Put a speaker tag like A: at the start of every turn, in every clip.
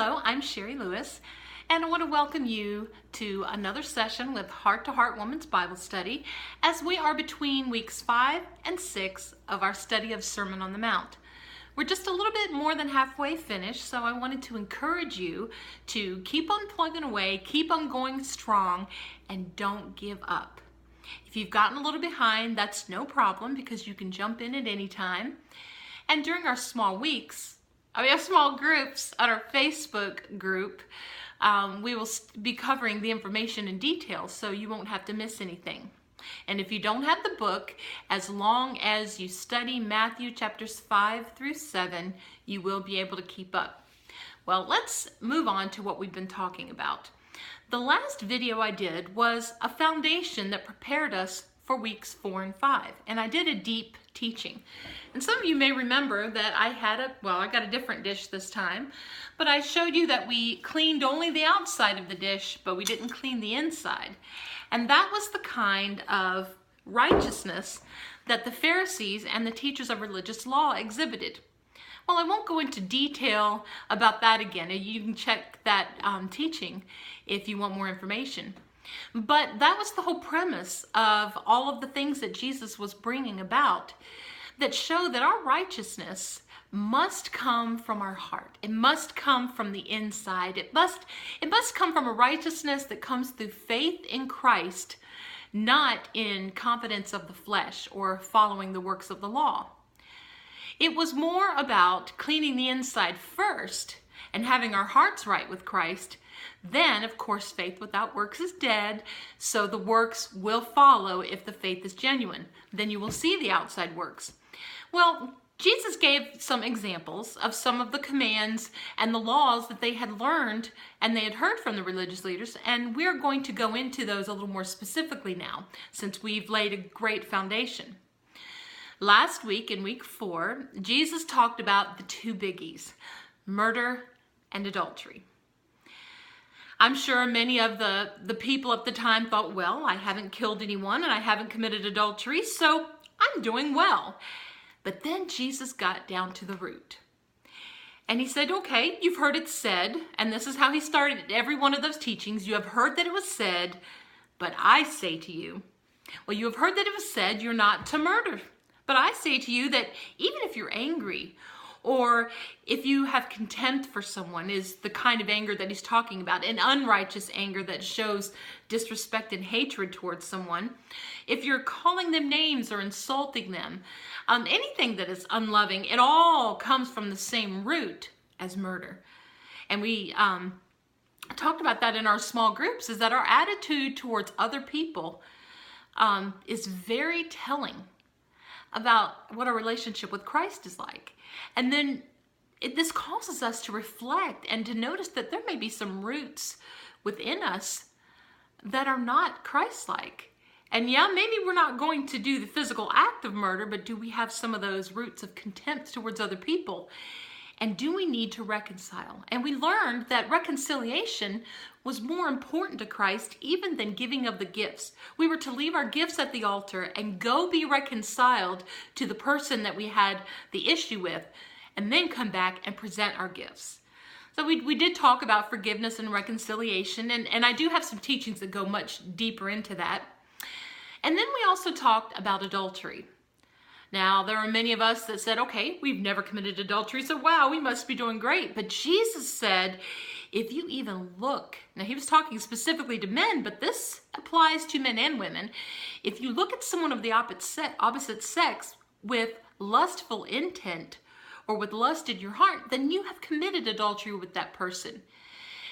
A: Hello, I'm Sherry Lewis, and I want to welcome you to another session with Heart to Heart Women's Bible Study as we are between weeks 5 and 6 of our study of Sermon on the Mount. We're just a little bit more than halfway finished, so I wanted to encourage you to keep on plugging away, keep on going strong, and don't give up. If you've gotten a little behind, that's no problem because you can jump in at any time. And during our small groups on our Facebook group, we will be covering the information in detail so you won't have to miss anything. And if you don't have the book, as long as you study Matthew chapters 5 through 7, you will be able to keep up. Well, let's move on to what we've been talking about. The last video I did was a foundation that prepared us for weeks 4 and 5, and I did a deep teaching. And some of you may remember that I got a different dish this time, but I showed you that we cleaned only the outside of the dish, but we didn't clean the inside. And that was the kind of righteousness that the Pharisees and the teachers of religious law exhibited. Well, I won't go into detail about that again. You can check that teaching if you want more information. But that was the whole premise of all of the things that Jesus was bringing about that show that our righteousness must come from our heart. It must come from the inside. It must come from a righteousness that comes through faith in Christ, not in confidence of the flesh or following the works of the law. It was more about cleaning the inside first and having our hearts right with Christ. Then, of course, faith without works is dead, so the works will follow if the faith is genuine. Then you will see the outside works. Well, Jesus gave some examples of some of the commands and the laws that they had learned and they had heard from the religious leaders, and we're going to go into those a little more specifically now, since we've laid a great foundation. Last week, in week 4, Jesus talked about the two biggies, murder and adultery. I'm sure many of the people at the time thought, well, I haven't killed anyone and I haven't committed adultery, so I'm doing well. But then Jesus got down to the root. And he said, okay, you've heard it said, and this is how he started every one of those teachings. You have heard that it was said, but I say to you. Well, you have heard that it was said you're not to murder. But I say to you that even if you're angry, or if you have contempt for someone, is the kind of anger that he's talking about, an unrighteous anger that shows disrespect and hatred towards someone. If you're calling them names or insulting them, anything that is unloving, it all comes from the same root as murder. And we talked about that in our small groups, is that our attitude towards other people is very telling about what our relationship with Christ is like. And then this causes us to reflect and to notice that there may be some roots within us that are not Christ-like. And yeah, maybe we're not going to do the physical act of murder, but do we have some of those roots of contempt towards other people? And do we need to reconcile? And we learned that reconciliation was more important to Christ even than giving of the gifts. We were to leave our gifts at the altar and go be reconciled to the person that we had the issue with, and then come back and present our gifts. So we did talk about forgiveness and reconciliation, and I do have some teachings that go much deeper into that. And then we also talked about adultery. Now, there are many of us that said, okay, we've never committed adultery, so wow, we must be doing great. But Jesus said, if you even look, now he was talking specifically to men, but this applies to men and women. If you look at someone of the opposite sex with lustful intent or with lust in your heart, then you have committed adultery with that person.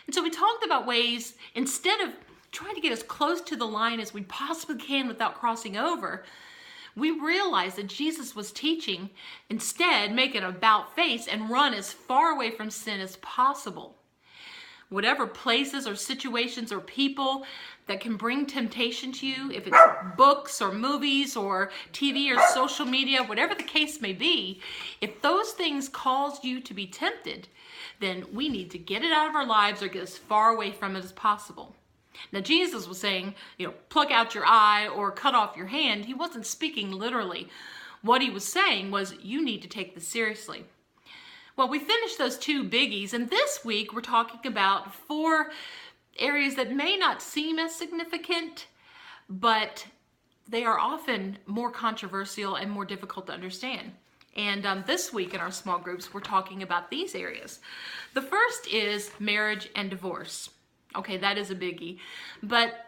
A: And so we talked about ways, instead of trying to get as close to the line as we possibly can without crossing over, we realized that Jesus was teaching, instead, make an about face and run as far away from sin as possible. Whatever places or situations or people that can bring temptation to you, if it's books or movies or TV or social media, whatever the case may be, if those things cause you to be tempted, then we need to get it out of our lives or get as far away from it as possible. Now, Jesus was saying, pluck out your eye or cut off your hand. He wasn't speaking literally. What he was saying was, you need to take this seriously. Well, we finished those two biggies, and this week we're talking about 4 areas that may not seem as significant, but they are often more controversial and more difficult to understand. And this week in our small groups, we're talking about these areas. The first is marriage and divorce. Okay, that is a biggie. But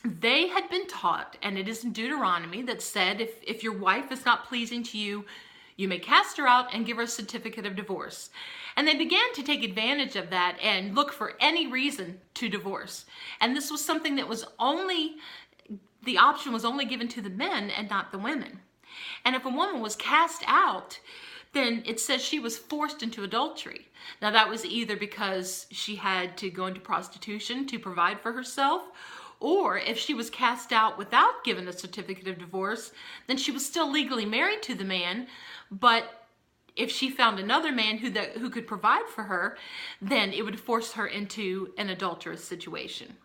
A: they had been taught, and it is in Deuteronomy that said, if your wife is not pleasing to you, you may cast her out and give her a certificate of divorce. And they began to take advantage of that and look for any reason to divorce. And this was something that was the option was only given to the men and not the women. And if a woman was cast out, then it says she was forced into adultery. Now that was either because she had to go into prostitution to provide for herself, or if she was cast out without giving a certificate of divorce, then she was still legally married to the man, but if she found another man who could provide for her, then it would force her into an adulterous situation.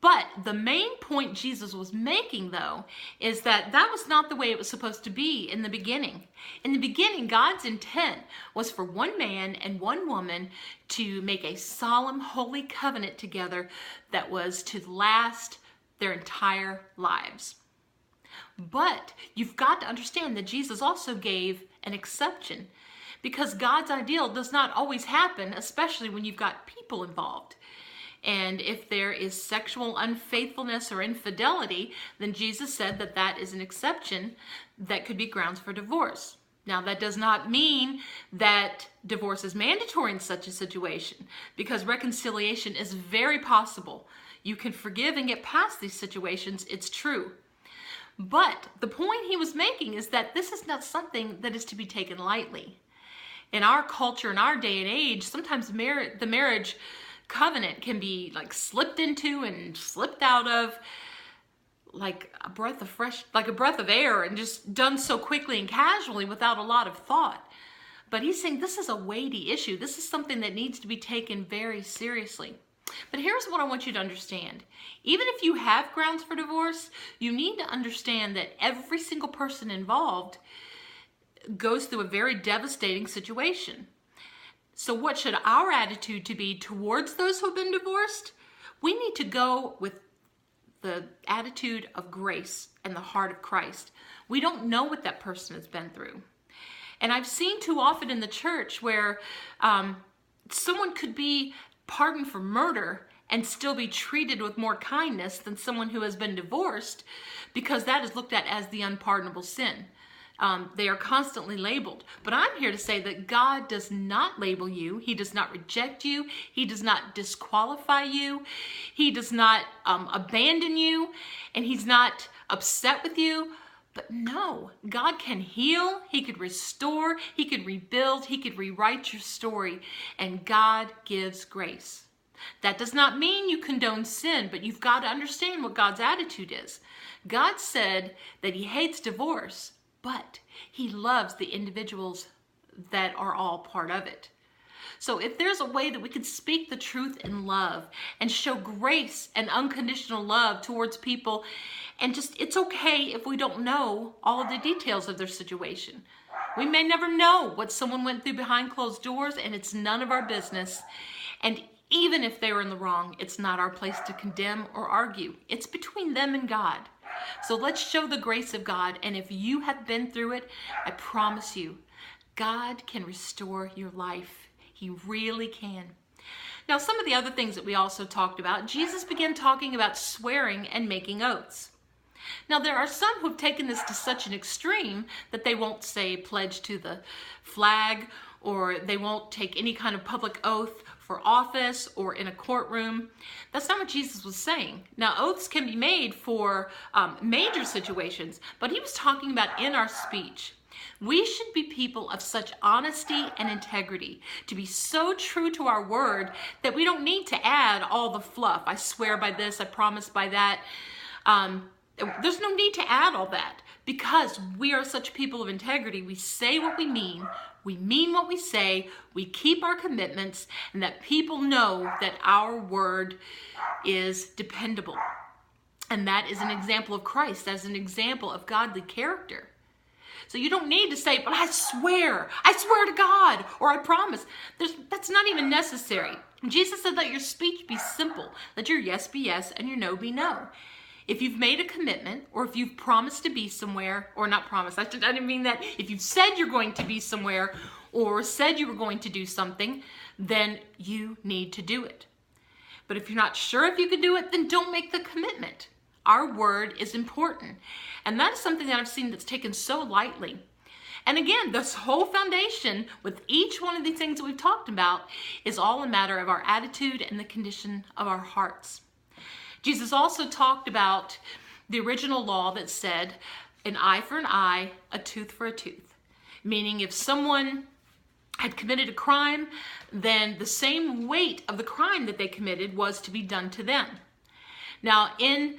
A: But the main point Jesus was making, though, is that was not the way it was supposed to be in the beginning. In the beginning, God's intent was for one man and one woman to make a solemn, holy covenant together that was to last their entire lives. But you've got to understand that Jesus also gave an exception, because God's ideal does not always happen, especially when you've got people involved. And if there is sexual unfaithfulness or infidelity, then Jesus said that is an exception that could be grounds for divorce. Now, that does not mean that divorce is mandatory in such a situation, because reconciliation is very possible. You can forgive and get past these situations, it's true. But the point he was making is that this is not something that is to be taken lightly. In our culture, in our day and age, sometimes the marriage covenant can be like slipped into and slipped out of like a breath of air, and just done so quickly and casually without a lot of thought. But he's saying this is a weighty issue. This is something that needs to be taken very seriously. But here's what I want you to understand. Even if you have grounds for divorce, you need to understand that every single person involved goes through a very devastating situation. So what should our attitude to be towards those who have been divorced? We need to go with the attitude of grace and the heart of Christ. We don't know what that person has been through. And I've seen too often in the church where someone could be pardoned for murder and still be treated with more kindness than someone who has been divorced, because that is looked at as the unpardonable sin. They are constantly labeled. But I'm here to say that God does not label you. He does not reject you. He does not disqualify you. He does not abandon you. And he's not upset with you. But no, God can heal. He could restore. He could rebuild. He could rewrite your story. And God gives grace. That does not mean you condone sin, but you've got to understand what God's attitude is. God said that he hates divorce, but he loves the individuals that are all part of it. So if there's a way that we could speak the truth in love and show grace and unconditional love towards people, and just, it's okay if we don't know all of the details of their situation. We may never know what someone went through behind closed doors, and it's none of our business. And even if they were in the wrong, it's not our place to condemn or argue. It's between them and God. So let's show the grace of God. And if you have been through it, I promise you, God can restore your life. He really can. Now, some of the other things that we also talked about, Jesus began talking about swearing and making oaths. Now, there are some who have taken this to such an extreme that they won't say pledge to the flag, or they won't take any kind of public oath for office or in a courtroom. That's not what Jesus was saying. Now, oaths can be made for major situations, but he was talking about in our speech. We should be people of such honesty and integrity, to be so true to our word that we don't need to add all the fluff. I swear by this, I promise by that. There's no need to add all that, because we are such people of integrity. We say what we mean what we say, we keep our commitments, and that people know that our word is dependable. And that is an example of Christ, as an example of godly character. So you don't need to say, but I swear to God, or I promise. That's not even necessary. Jesus said, let your speech be simple. Let your yes be yes and your no be no. If you've made a commitment, or if you've promised to be somewhere, or not promised, I didn't mean that. If you've said you're going to be somewhere, or said you were going to do something, then you need to do it. But if you're not sure if you can do it, then don't make the commitment. Our word is important. And that is something that I've seen that's taken so lightly. And again, this whole foundation with each one of these things that we've talked about is all a matter of our attitude and the condition of our hearts. Jesus also talked about the original law that said an eye for an eye, a tooth for a tooth. Meaning if someone had committed a crime, then the same weight of the crime that they committed was to be done to them. Now in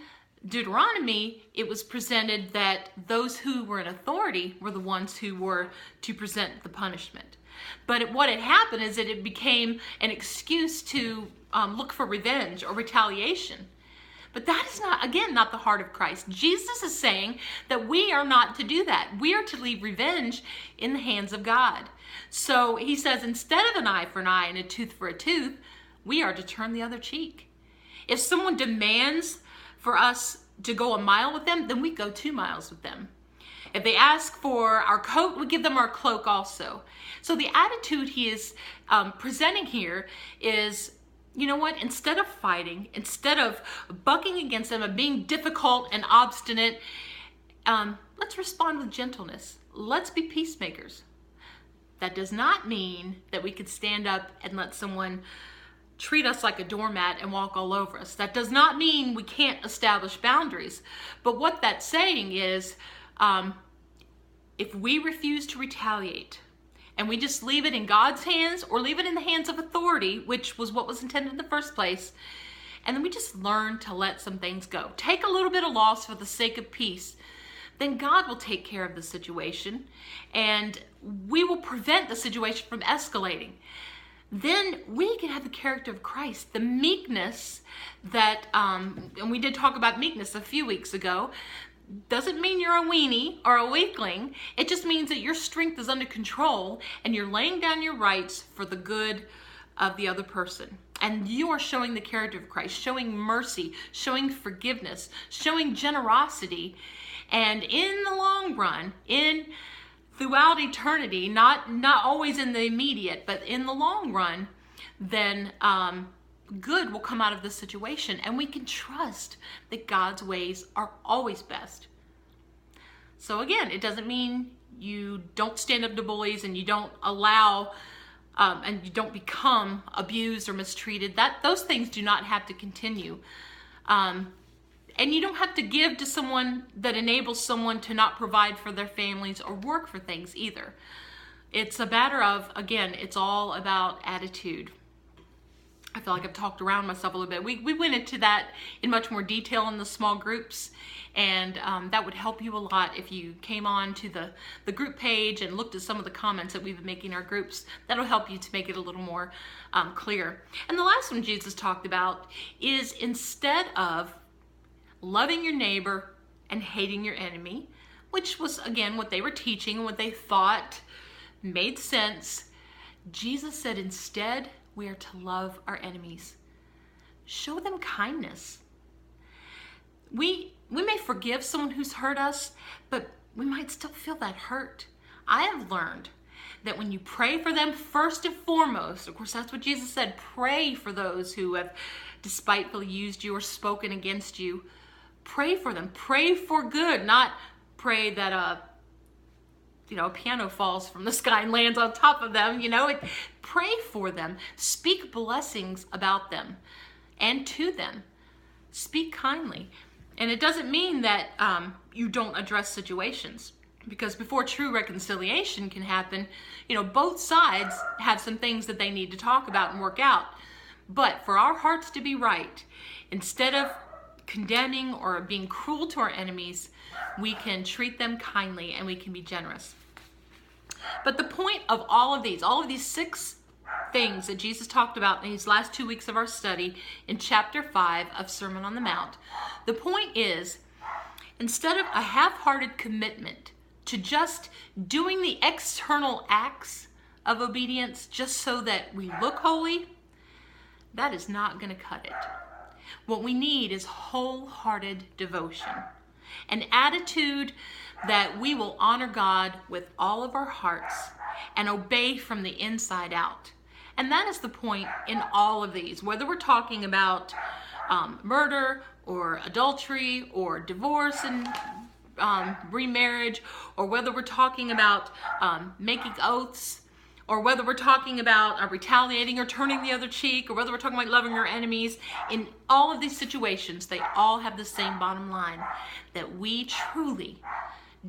A: Deuteronomy, it was presented that those who were in authority were the ones who were to present the punishment. But what had happened is that it became an excuse to look for revenge or retaliation. But that is not, again, not the heart of Christ. Jesus is saying that we are not to do that. We are to leave revenge in the hands of God. So he says, instead of an eye for an eye and a tooth for a tooth, we are to turn the other cheek. If someone demands for us to go a mile with them, then we go 2 miles with them. If they ask for our coat, we give them our cloak also. So the attitude he is presenting here is, you know what, instead of fighting, instead of bucking against them and being difficult and obstinate, let's respond with gentleness. Let's be peacemakers. That does not mean that we could stand up and let someone treat us like a doormat and walk all over us. That does not mean we can't establish boundaries. But what that's saying is, if we refuse to retaliate, and we just leave it in God's hands or leave it in the hands of authority, which was what was intended in the first place, and then we just learn to let some things go. Take a little bit of loss for the sake of peace, then God will take care of the situation, and we will prevent the situation from escalating. Then we can have the character of Christ, the meekness that, and we did talk about meekness a few weeks ago. Doesn't mean you're a weenie or a weakling. It just means that your strength is under control and you're laying down your rights for the good of the other person. And you are showing the character of Christ, showing mercy, showing forgiveness, showing generosity. And in the long run, throughout eternity, not always in the immediate, but in the long run, then good will come out of this situation, and we can trust that God's ways are always best. So again, it doesn't mean you don't stand up to bullies and you don't allow and you don't become abused or mistreated. Those things do not have to continue. And you don't have to give to someone that enables someone to not provide for their families or work for things either. It's a matter of, again, it's all about attitude. I feel like I've talked around myself a little bit. We went into that in much more detail in the small groups, and that would help you a lot if you came on to the group page and looked at some of the comments that we've been making in our groups. That'll help you to make it a little more clear. And the last one Jesus talked about is, instead of loving your neighbor and hating your enemy, which was, again, what they were teaching, what they thought made sense, Jesus said instead, we are to love our enemies. Show them kindness. We may forgive someone who's hurt us, but we might still feel that hurt. I have learned that when you pray for them first and foremost, of course that's what Jesus said, pray for those who have despitefully used you or spoken against you. Pray for them. Pray for good, not pray that a piano falls from the sky and lands on top of them, pray for them. Speak blessings about them and to them. Speak kindly. And it doesn't mean that you don't address situations, because before true reconciliation can happen, both sides have some things that they need to talk about and work out. But for our hearts to be right, instead of condemning or being cruel to our enemies, we can treat them kindly and we can be generous. But the point of all of these 6 things that Jesus talked about in these last 2 weeks of our study in chapter 5 of Sermon on the Mount, the point is, instead of a half-hearted commitment to just doing the external acts of obedience just so that we look holy, that is not going to cut it. What we need is wholehearted devotion, an attitude that we will honor God with all of our hearts and obey from the inside out. And that is the point in all of these, whether we're talking about murder or adultery or divorce and remarriage, or whether we're talking about making oaths, or whether we're talking about retaliating or turning the other cheek, or whether we're talking about loving our enemies. In all of these situations, they all have the same bottom line, that we truly,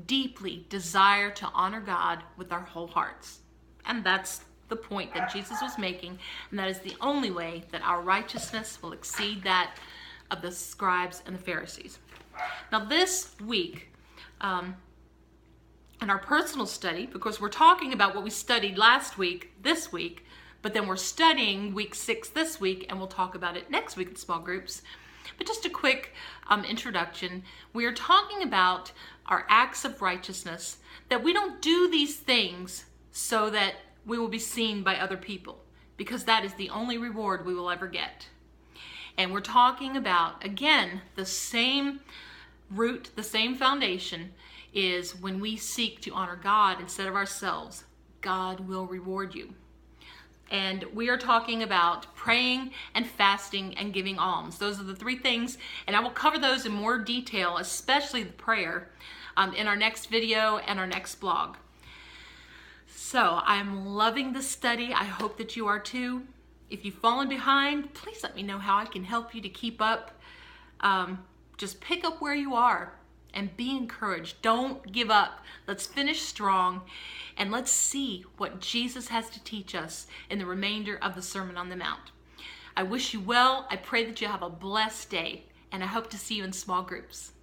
A: deeply desire to honor God with our whole hearts. And that's the point that Jesus was making, and that is the only way that our righteousness will exceed that of the scribes and the Pharisees. Now this week, in our personal study, because we're talking about what we studied last week, this week, but then we're studying week 6 this week, and we'll talk about it next week in small groups. But just a quick introduction. We are talking about our acts of righteousness, that we don't do these things so that we will be seen by other people, because that is the only reward we will ever get. And we're talking about, again, the same root, the same foundation is when we seek to honor God instead of ourselves, God will reward you. And we are talking about praying and fasting and giving alms. Those are the 3 things, and I will cover those in more detail, especially the prayer, in our next video and our next blog. So I'm loving this study. I hope that you are too. If you've fallen behind, please let me know how I can help you to keep up. Just pick up where you are and be encouraged. Don't give up. Let's finish strong, and let's see what Jesus has to teach us in the remainder of the Sermon on the Mount. I wish you well. I pray that you have a blessed day, and I hope to see you in small groups.